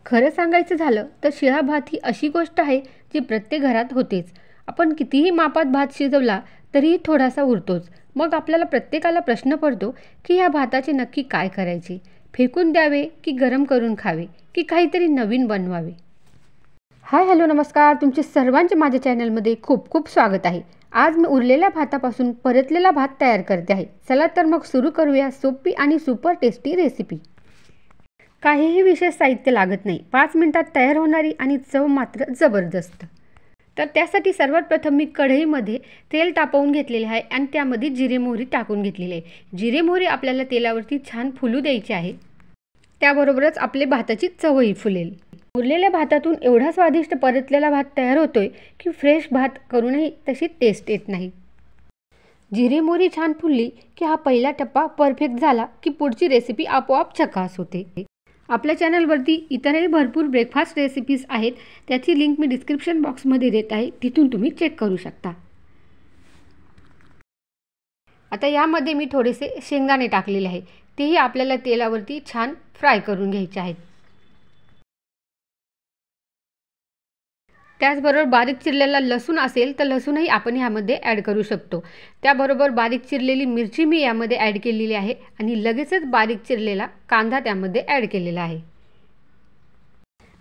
खरं सांगायचं झालं तर शिळा भात ही अशी गोष्ट आहे जी प्रत्येक घरात होतेच. आपण कितीही मापात भात शिजवला तरीही थोडासा उरतोच. मग आपल्याला प्रत्येकाला प्रश्न पडतो की ह्या भाताचे नक्की काय करायचे? फेकून द्यावे की गरम करून खावे की काहीतरी नवीन बनवावे? हाय हॅलो नमस्कार, तुमचे सर्वांचे माझ्या चॅनलमध्ये खूप खूप स्वागत आहे. आज मी उरलेल्या भातापासून परतलेला भात तयार करते आहे. चला तर मग सुरू करूया सोपी आणि सुपर टेस्टी रेसिपी. काहीही विशेष साहित्य लागत नाही. 5 मिनिटात तयार होणारी आणि चव मात्र जबरदस्त. तर त्यासाठी सर्वात प्रथम मी कढईमध्ये तेल तापवून घेतलेले आहे आणि त्यामध्ये जिरे मोहरी टाकून घेतलेली आहे. जिरे मोहरी आपल्याला तेलावरती छान फुलू द्यायची आहे. त्याबरोबरच आपले भाताची चवही फुलेल. उरलेल्या भातातून एवढा स्वादिष्ट परतलेला भात तयार होतोय की फ्रेश भात करूनही तशी टेस्ट येत नाही. जिरे मोहरी छान फुलली की हा पहिला टप्पा परफेक्ट झाला की पुढची रेसिपी आपोआप झकास होते. आपल्या चॅनलवरती इतरही भरपूर ब्रेकफास्ट रेसिपीज आहेत. त्याची लिंक मी डिस्क्रिप्शन बॉक्समध्ये देत आहे, तिथून तुम्ही चेक करू शकता. आता यामध्ये मी थोडेसे शेंगदाणे टाकलेले आहे. तेही आपल्याला तेलावरती छान फ्राय करून घ्यायचे आहेत. त्याचबरोबर बारीक चिरलेला लसूण असेल तर लसूणही आपण यामध्ये ॲड करू शकतो. त्याबरोबर बारीक चिरलेली मिरची मी यामध्ये ॲड केलेली आहे आणि लगेचच बारीक चिरलेला कांदा त्यामध्ये ॲड केलेला आहे.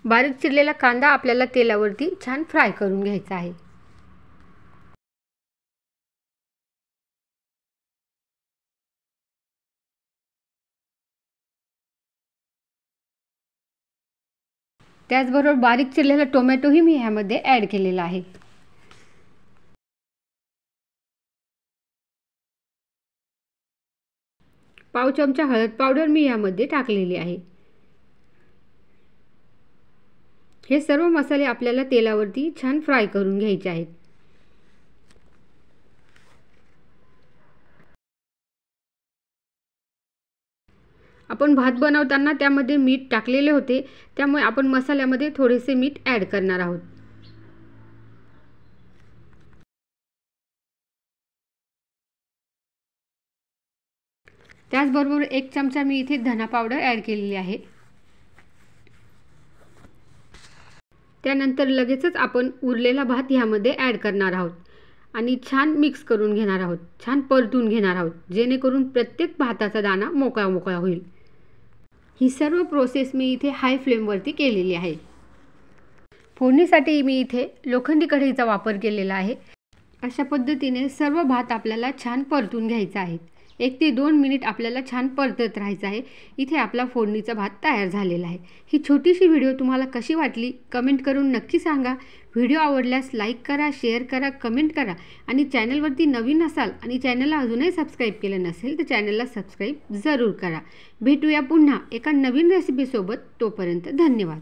बारीक चिरलेला कांदा आपल्याला तेलावरती छान फ्राय करून घ्यायचा आहे. त्याचबरोबर बारीक चिरलेला टोमॅटोही मी ह्यामध्ये ॲड केलेला आहे. पाव चमचा हळद पावडर मी यामध्ये टाकलेली आहे. हे सर्व मसाले आपल्याला तेलावरती छान फ्राय करून घ्यायचे आहेत. आपण भात बनवताना त्यामध्ये मीठ टाकलेले होते, त्यामुळे आपण मसाल्यामध्ये थोडेसे मीठ ॲड करणार आहोत. त्याचबरोबर 1 चमचा मी इथे धना पावडर ॲड केलेली आहे. त्यानंतर लगेचच आपण उरलेला भात ह्यामध्ये ॲड करणार आहोत आणि छान मिक्स करून घेणार आहोत. छान परतून घेणार आहोत, जेणेकरून प्रत्येक भाताचा दाणा मोकळा मोकळा होईल. ही सर्व प्रोसेस मी इथे हाय फ्लेमवरती केलेली आहे. फोडणीसाठी मी इथे लोखंडी कढईचा वापर केलेला आहे. अशा पद्धतीने सर्व भात आपल्याला छान परतून घ्यायचा आहे. 1 ते 2 मिनिट आपल्याला छान परतत राहायचं आहे. इथे आपला फोडणीचा भात तयार झालेला आहे. ही छोटीशी व्हिडिओ तुम्हाला कशी वाटली कमेंट करून नक्की सांगा. व्हिडिओ आवडल्यास लाईक करा, शेअर करा, कमेंट करा आणि चॅनलवरती नवीन असाल आणि चॅनलला अजूनही सबस्क्राईब केलं नसेल तर चॅनलला सबस्क्राईब जरूर करा. भेटूया पुन्हा एका नवीन रेसिपीसोबत. तोपर्यंत धन्यवाद.